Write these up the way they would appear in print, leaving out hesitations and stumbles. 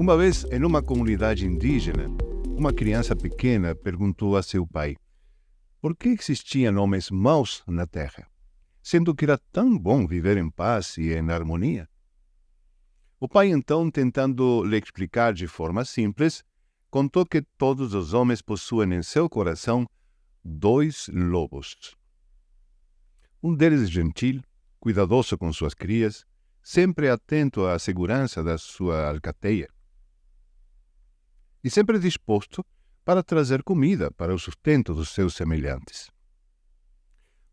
Uma vez, em uma comunidade indígena, uma criança pequena perguntou a seu pai por que existiam homens maus na Terra, sendo que era tão bom viver em paz e em harmonia. O pai, então, tentando lhe explicar de forma simples, contou que todos os homens possuem em seu coração 2 lobos. Um deles gentil, cuidadoso com suas crias, sempre atento à segurança da sua alcateia, e sempre disposto para trazer comida para o sustento dos seus semelhantes.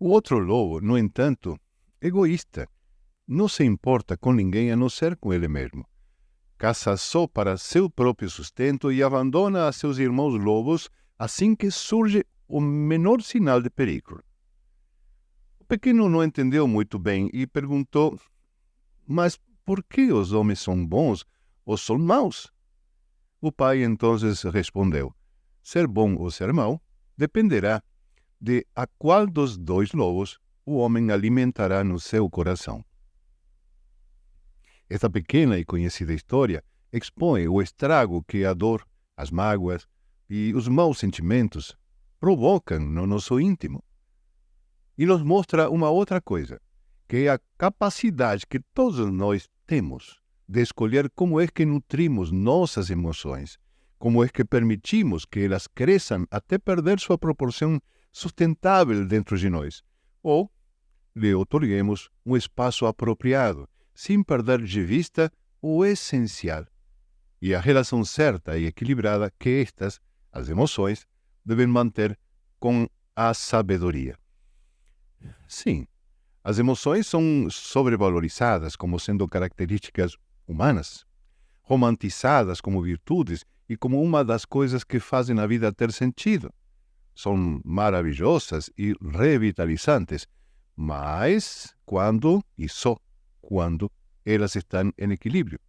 O outro lobo, no entanto, egoísta, não se importa com ninguém a não ser com ele mesmo. Caça só para seu próprio sustento e abandona a seus irmãos lobos assim que surge o menor sinal de perigo. O pequeno não entendeu muito bem e perguntou: mas por que os homens são bons ou são maus? O pai então respondeu: ser bom ou ser mau dependerá de a qual dos 2 lobos o homem alimentará no seu coração. Esta pequena e conhecida história expõe o estrago que a dor, as mágoas e os maus sentimentos provocam no nosso íntimo. E nos mostra uma outra coisa, que é a capacidade que todos nós temos de escolher como é que nutrimos nossas emoções, como é que permitimos que elas cresçam até perder sua proporção sustentável dentro de nós, ou lhe otorguemos um espaço apropriado, sem perder de vista o essencial e a relação certa e equilibrada que estas, as emoções, devem manter com a sabedoria. Sim, as emoções são sobrevalorizadas como sendo características humanas, romantizadas como virtudes e como uma das coisas que fazem a vida ter sentido. São maravilhosas e revitalizantes, mas quando, e só quando, elas estão em equilíbrio,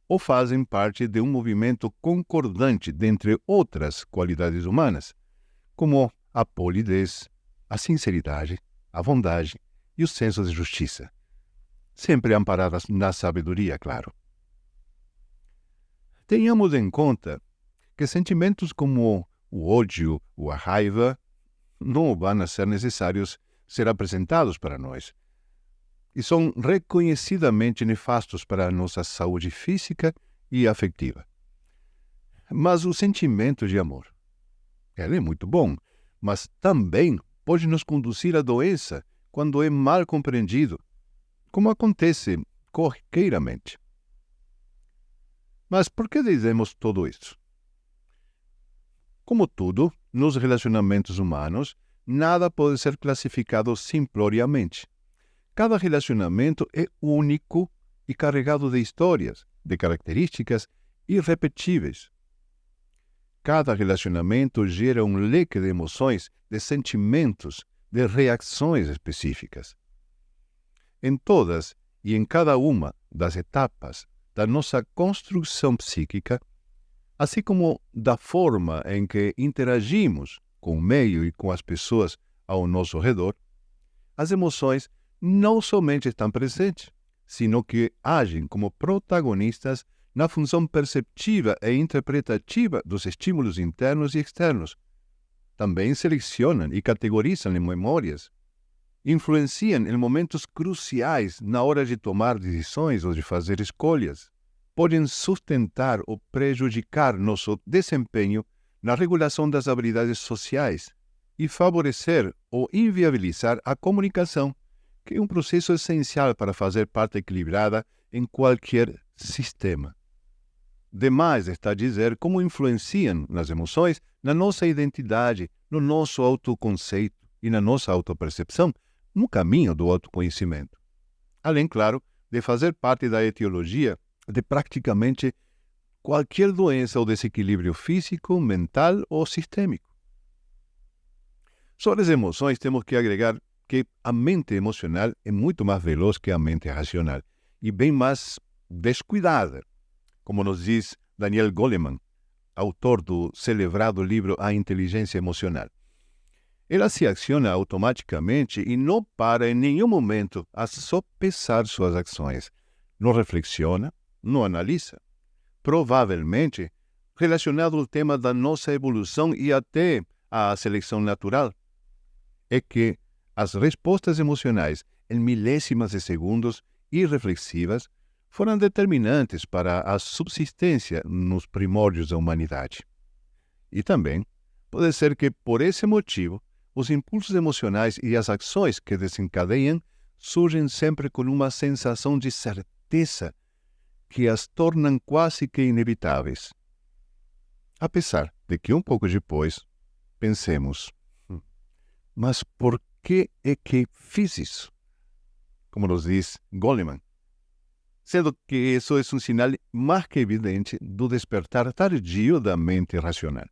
ou fazem parte de um movimento concordante dentre outras qualidades humanas, como a polidez, a sinceridade, a bondade e o senso de justiça, sempre amparadas na sabedoria, claro. Tenhamos em conta que sentimentos como o ódio ou a raiva não vão a ser necessários ser apresentados para nós, e são reconhecidamente nefastos para a nossa saúde física e afetiva. Mas o sentimento de amor, ele é muito bom, mas também pode nos conduzir à doença quando é mal compreendido, como acontece corriqueiramente. Mas por que dizemos tudo isso? Como tudo, nos relacionamentos humanos, nada pode ser classificado simploriamente. Cada relacionamento é único e carregado de histórias, de características irrepetíveis. Cada relacionamento gera um leque de emoções, de sentimentos, de reações específicas. Em todas e em cada uma das etapas da nossa construção psíquica, assim como da forma em que interagimos com o meio e com as pessoas ao nosso redor, as emoções não somente estão presentes, sino que agem como protagonistas na função perceptiva e interpretativa dos estímulos internos e externos. Também selecionam e categorizam em memórias, influenciam em momentos cruciais na hora de tomar decisões ou de fazer escolhas, podem sustentar ou prejudicar nosso desempenho na regulação das habilidades sociais e favorecer ou inviabilizar a comunicação, que é um processo essencial para fazer parte equilibrada em qualquer sistema. Demais está a dizer como influenciam nas emoções, na nossa identidade, no nosso autoconceito e na nossa autopercepção, no caminho do autoconhecimento. Além, claro, de fazer parte da etiologia de praticamente qualquer doença ou desequilíbrio físico, mental ou sistêmico. Sobre as emoções, temos que agregar que a mente emocional é muito mais veloz que a mente racional e bem mais descuidada, como nos diz Daniel Goleman, autor do celebrado livro A Inteligência Emocional. Ela se aciona automaticamente e não para em nenhum momento a sopesar suas ações. Não reflexiona, não analisa. provavelmente relacionado ao tema da nossa evolução e até à seleção natural, é que as respostas emocionais em milésimas de segundos irreflexivas foram determinantes para a subsistência nos primórdios da humanidade. E também pode ser que, por esse motivo, os impulsos emocionais e as ações que desencadeiam surgem sempre com uma sensação de certeza que as tornam quase que inevitáveis. Apesar de que um pouco depois pensemos, mas por que é que fiz isso? Como nos diz Goleman, sendo que isso é um sinal mais que evidente do despertar tardio da mente racional.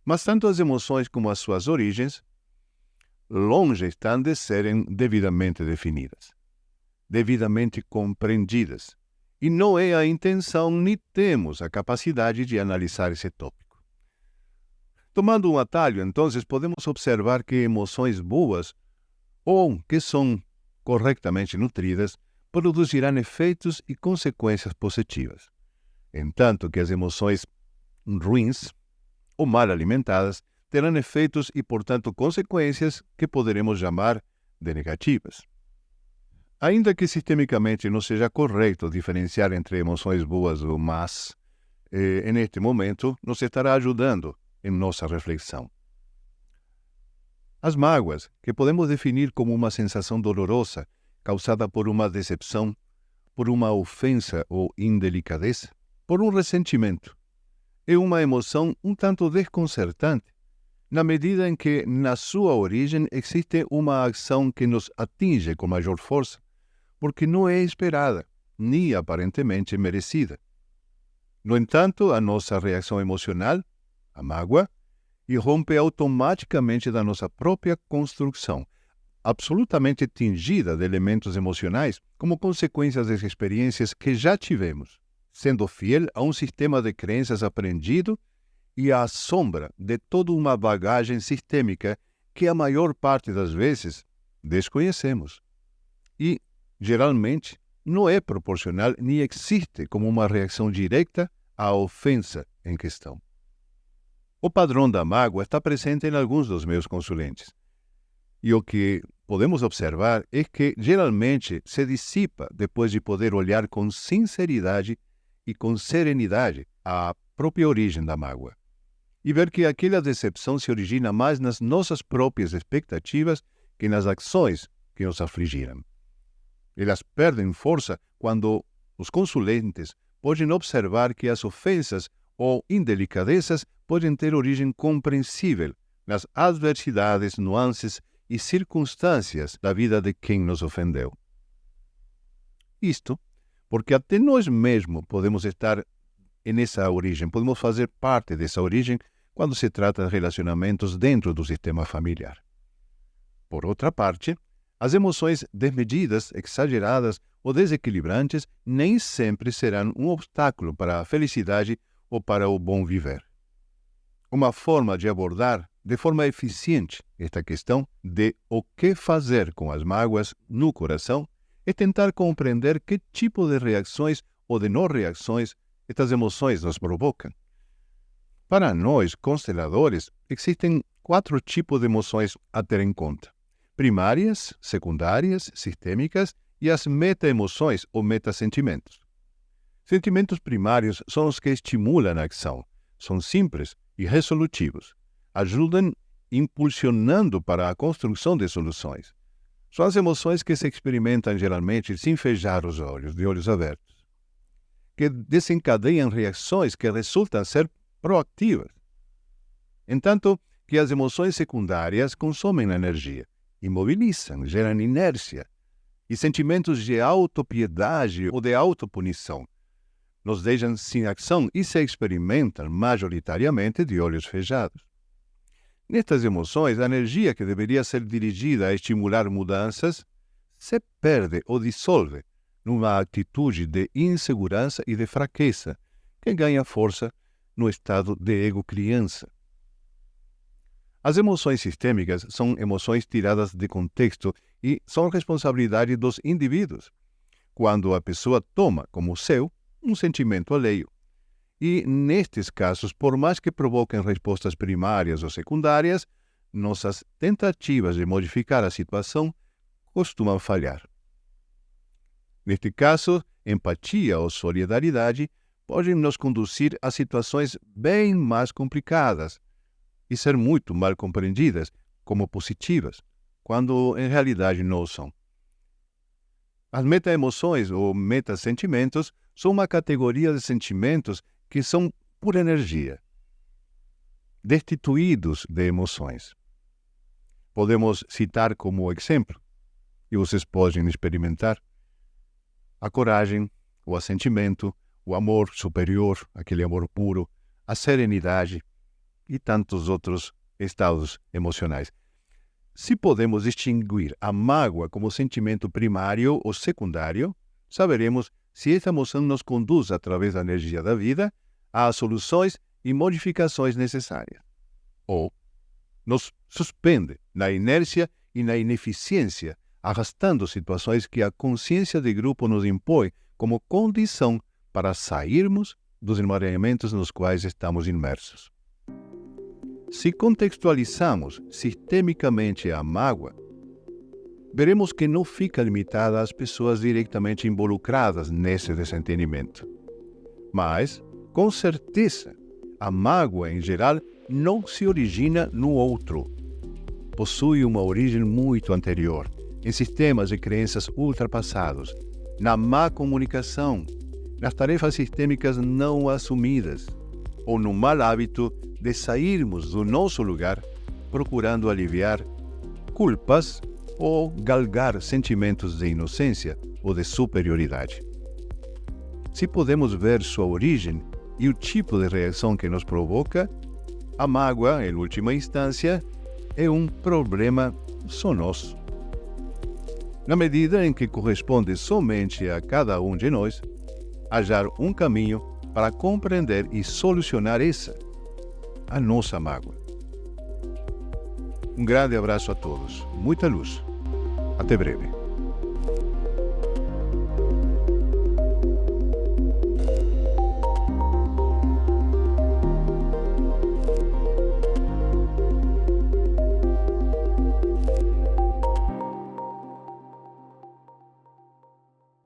Mas tanto as emoções como as suas origens longe estão de serem devidamente definidas, devidamente compreendidas, e não é a intenção nem temos a capacidade de analisar esse tópico. Tomando um atalho, então, podemos observar que emoções boas ou que são corretamente nutridas produzirão efeitos e consequências positivas, entanto que as emoções ruins ou mal alimentadas terão efeitos e, portanto, consequências que poderemos chamar de negativas. Ainda que sistemicamente não seja correto diferenciar entre emoções boas ou más, neste momento nos estará ajudando em nossa reflexão. As mágoas, que podemos definir como uma sensação dolorosa causada por uma decepção, por uma ofensa ou indelicadeza, por um ressentimento, é uma emoção um tanto desconcertante, na medida em que, na sua origem, existe uma ação que nos atinge com maior força, porque não é esperada, nem aparentemente merecida. No entanto, a nossa reação emocional, a mágoa, irrompe automaticamente da nossa própria construção, absolutamente tingida de elementos emocionais como consequências das experiências que já tivemos, sendo fiel a um sistema de crenças aprendido e à sombra de toda uma bagagem sistêmica que a maior parte das vezes desconhecemos. E, geralmente, não é proporcional nem existe como uma reação direta à ofensa em questão. O padrão da mágoa está presente em alguns dos meus consulentes. E o que podemos observar é que, geralmente, se dissipa depois de poder olhar com sinceridade e com serenidade a própria origem da mágoa, e ver que aquela decepção se origina mais nas nossas próprias expectativas que nas ações que nos afligiram. Elas perdem força quando os consulentes podem observar que as ofensas ou indelicadezas podem ter origem compreensível nas adversidades, nuances e circunstâncias da vida de quem nos ofendeu. Isto porque até nós mesmos podemos estar nessa origem, podemos fazer parte dessa origem quando se trata de relacionamentos dentro do sistema familiar. Por outra parte, as emoções desmedidas, exageradas ou desequilibrantes nem sempre serão um obstáculo para a felicidade ou para o bom viver. Uma forma de abordar de forma eficiente esta questão de o que fazer com as mágoas no coração é tentar compreender que tipo de reações ou de não reações estas emoções nos provocam. Para nós, consteladores, existem 4 tipos de emoções a ter em conta: primárias, secundárias, sistêmicas e as meta-emoções ou metasentimentos. Sentimentos primários são os que estimulam a ação, são simples e resolutivos, ajudam impulsionando para a construção de soluções. São as emoções que se experimentam geralmente sem fechar os olhos, de olhos abertos, que desencadeiam reações que resultam ser proativas. Entanto que as emoções secundárias consomem energia, imobilizam, geram inércia e sentimentos de autopiedade ou de autopunição. Nos deixam sem ação e se experimentam majoritariamente de olhos fechados. Nestas emoções, a energia que deveria ser dirigida a estimular mudanças se perde ou dissolve numa atitude de insegurança e de fraqueza que ganha força no estado de ego-criança. As emoções sistêmicas são emoções tiradas de contexto e são responsabilidade dos indivíduos. Quando a pessoa toma como seu um sentimento alheio. E, nestes casos, por mais que provoquem respostas primárias ou secundárias, nossas tentativas de modificar a situação costumam falhar. Neste caso, empatia ou solidariedade podem nos conduzir a situações bem mais complicadas e ser muito mal compreendidas como positivas, quando em realidade não são. As meta-emoções ou meta-sentimentos são uma categoria de sentimentos que são pura energia, destituídos de emoções. Podemos citar como exemplo, e vocês podem experimentar, a coragem, o assentimento, o amor superior, aquele amor puro, a serenidade e tantos outros estados emocionais. Se podemos distinguir a mágoa como sentimento primário ou secundário, saberemos se esta emoção nos conduz, através da energia da vida, às soluções e modificações necessárias. Ou nos suspende na inércia e na ineficiência, arrastando situações que a consciência de grupo nos impõe como condição para sairmos dos emaranhamentos nos quais estamos imersos. Se contextualizamos sistemicamente a mágoa, veremos que não fica limitada às pessoas diretamente involucradas nesse desentendimento. Mas, com certeza, a mágoa, em geral, não se origina no outro. Possui uma origem muito anterior, em sistemas de crenças ultrapassados, na má comunicação, nas tarefas sistêmicas não assumidas, ou no mau hábito de sairmos do nosso lugar procurando aliviar culpas ou galgar sentimentos de inocência ou de superioridade. Se podemos ver sua origem e o tipo de reação que nos provoca, a mágoa, em última instância, é um problema só nosso. Na medida em que corresponde somente a cada um de nós achar um caminho para compreender e solucionar a nossa mágoa. Um grande abraço a todos. Muita luz. Até breve.